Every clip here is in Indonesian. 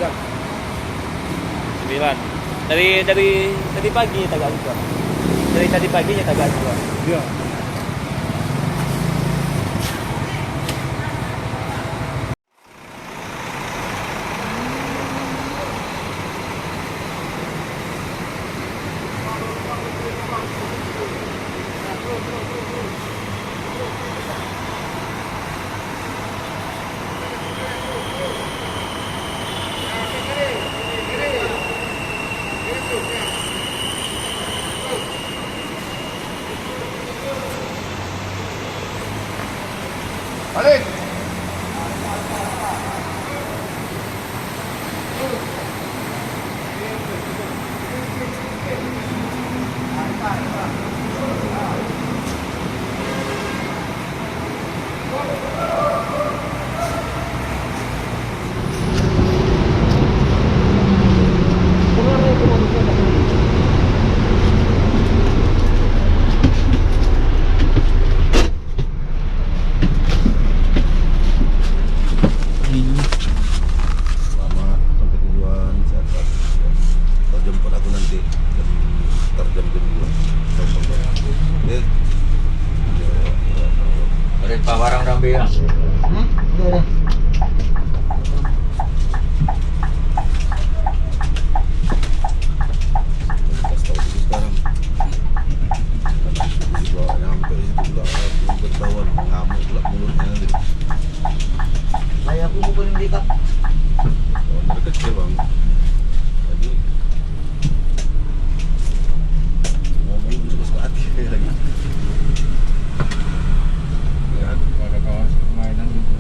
jam. 9. Dari pagi agak juga. Dari tadi paginya agak juga. Iya. Balik. Selamat sampai tujuan, sehat-sehat. Kau jemput aku nanti jam 2. Oke. Dari Pawarang Rambe ya. Udah. Kasih tahu dulu sekarang. Juga nyampe itu pula belum ketahuan mengamuk pula mulutnya nanti. Saya aku bukan mereka. Oh, dari kecil bang. Jadi ngomong suka hati lagi. Ya, Ada kawan permainan gitu.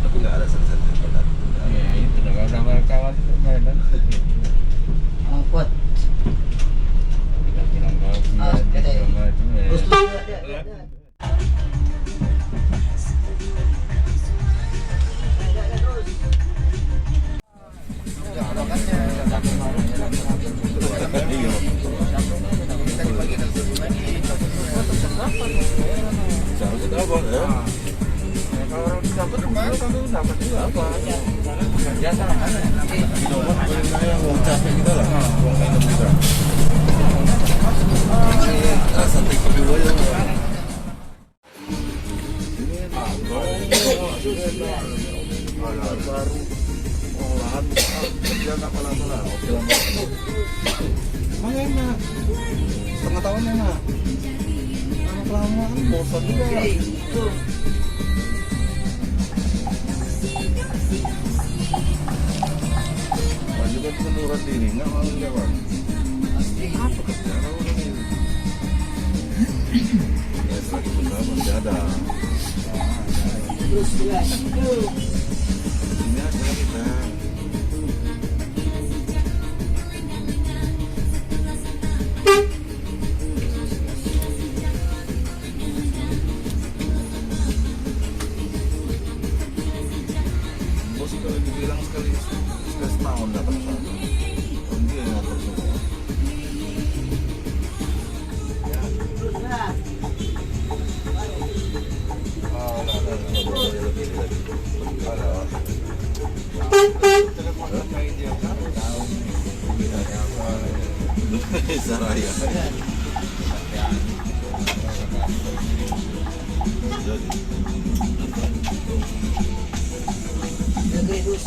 tapi nggak ada sensasi pada itu. Iya, itu udah sama kawan permainan. Angkot. Kita bilang kau segala macam ya. Terus dia. Seharusnya apa ya? Kalau orang dapat kemarin kamu dapat juga apa? Biasa kan? Yang uang capek kita lah, uang minum kita. Rasa take dulu aja. Baru olahan kerja nggak malah oke lah. Emang enak, setengah tahun enak. Lama kan bosan juga. Juga pengunduran diri, nggak mau jawab. Apa kerja kalau ini? Ya lagi bersama masih ada. Terus dia. Ini aja kita. Bos kalau dibilang sekali setahun datang sana. Dia yang ngatur semua. Saraya. Negeri dus.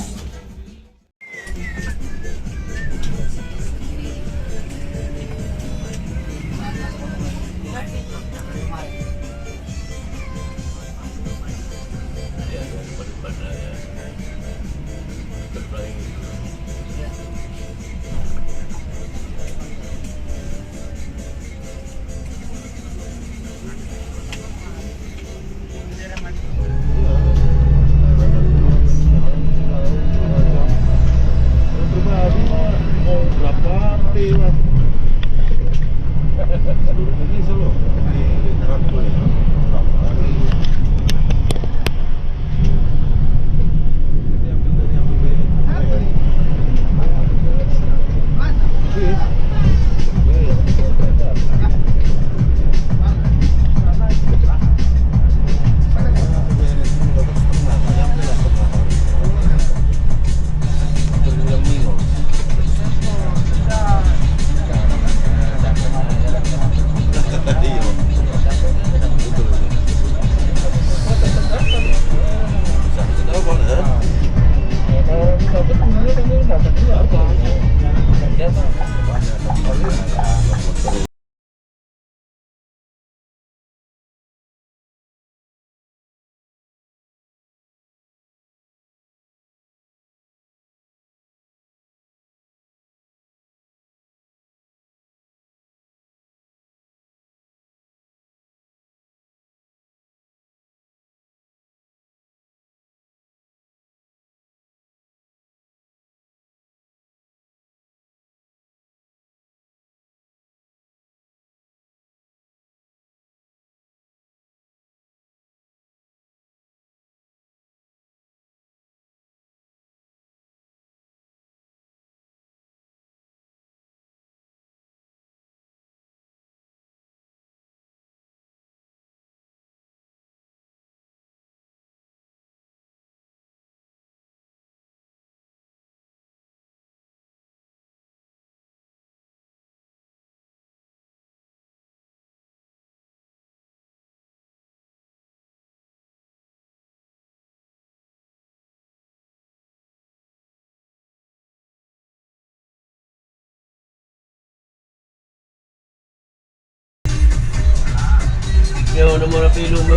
Yang nombor api lumba.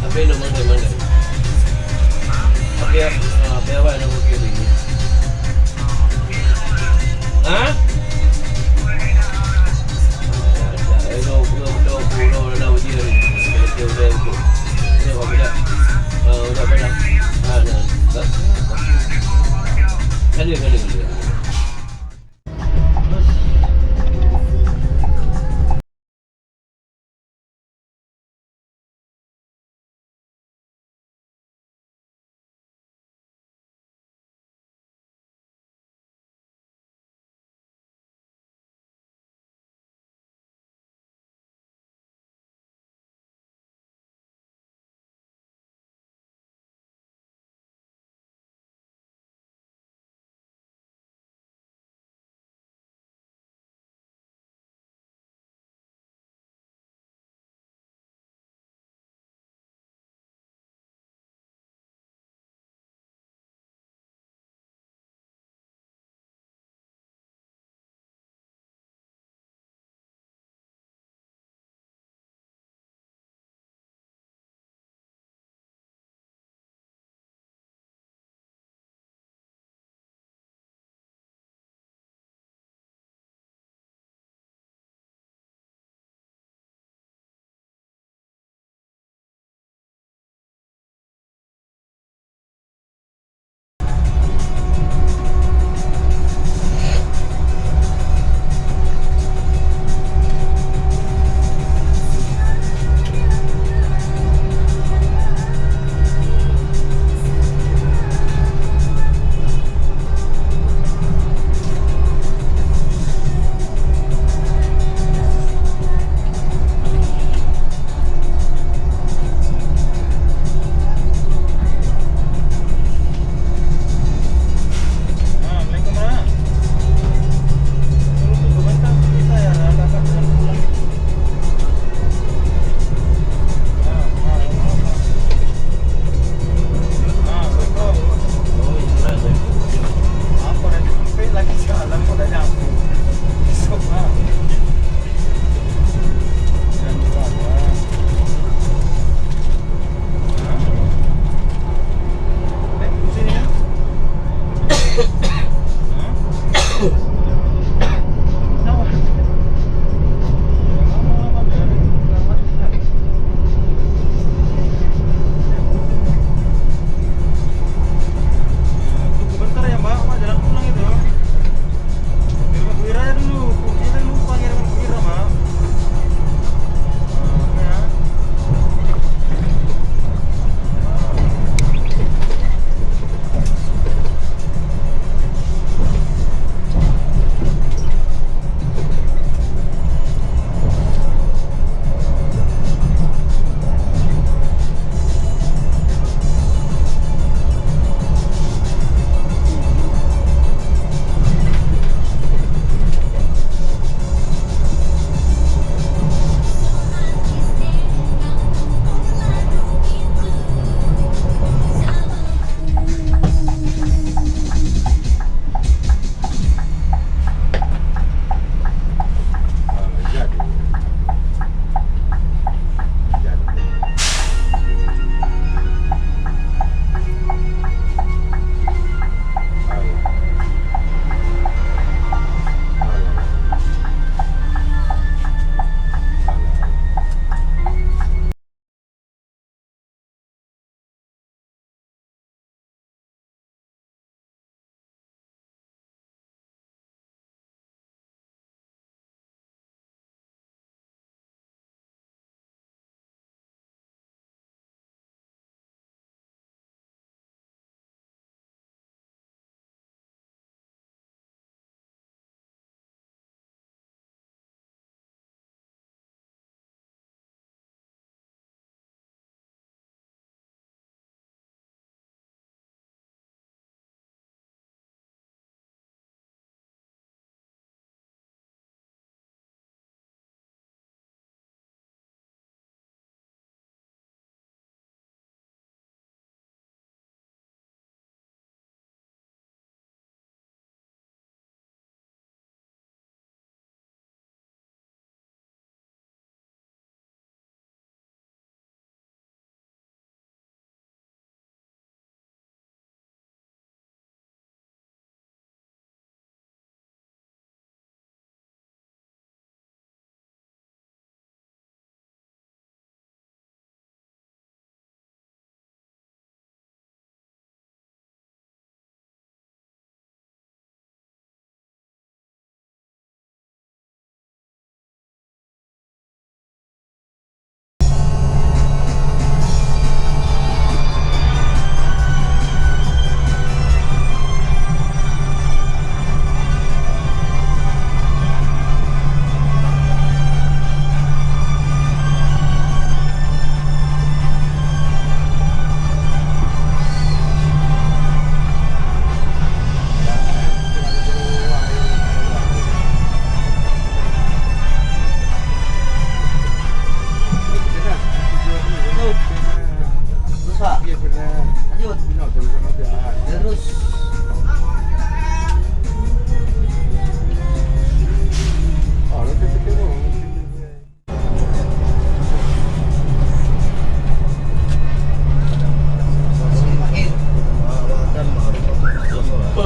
Api lumba mana? Api awal nombor kiri. Ha? Dah dah ujian ni. Dah udah dah. Kali.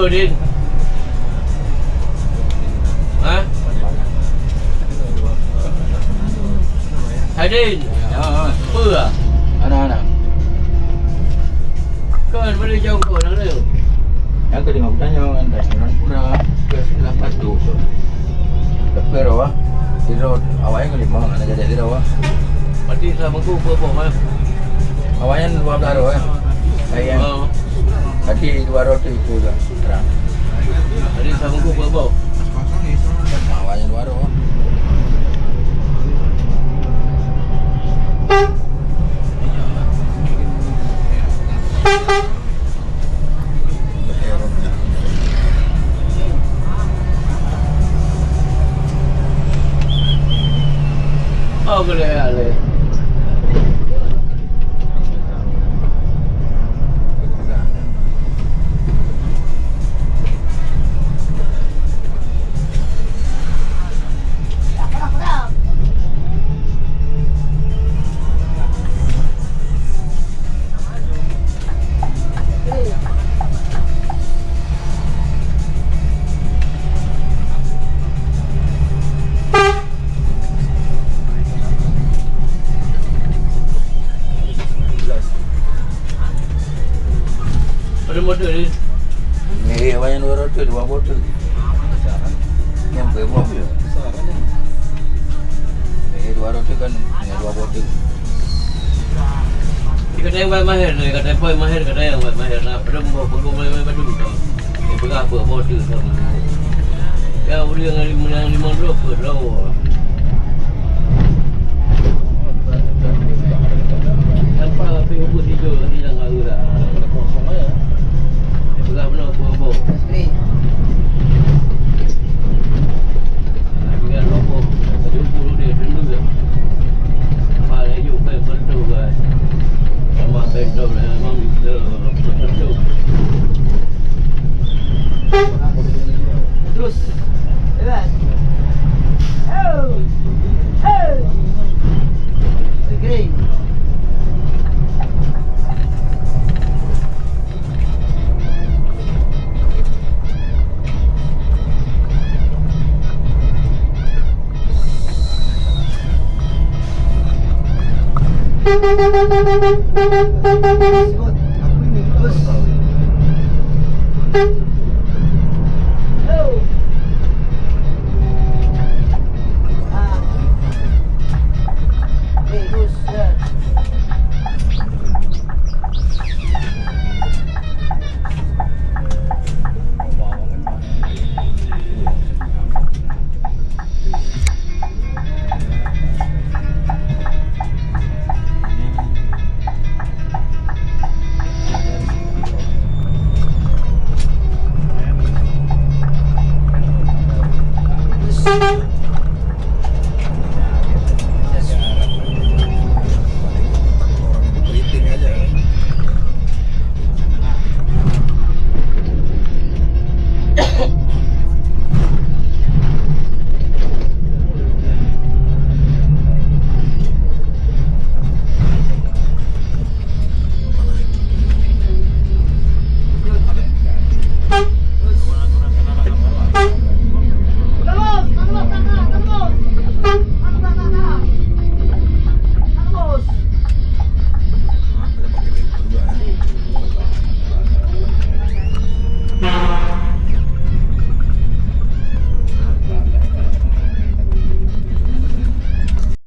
Din? Ha? Hadin. Apa lah? Anak-anak. Kan boleh jauh kau nak dia. Aku tengok tanya orang orang pura ke 8 tu. Tapi rawa. Tiro awalnya ke 5 anak jadi tiro wah. Mati sama aku apa mah. Awalnya 12 rawa. Ayam. Oh. Tadi 2 roti itu juga. Terang. Mati sama aku apa. Awalnya 2 rawa. Oh boleh boleh. Ada motor ni. Ni awalnya 2 roti 2 botol. Yang berapa? Besarannya. Ni 2 roti kan dengan 2 botol. Kata yang buat mahir ni, kata apa yang mahir, kata yang buat mahir nak perempuan pegawai badu tu. Dia pegang apa motor sama. Ya boleh dengan 5 rupee dah. Apa pergi ubus tidur ni dah ngaru dah. Kosong aja. Pegang benar apa. Screen. Pegang rokok. Tadi ubus dia dulu dah. Pada yuk pergi betul guys. Sama betul memang betul. Terus. Bebas. Oh. Oh. Screen. Aku ini. Terus.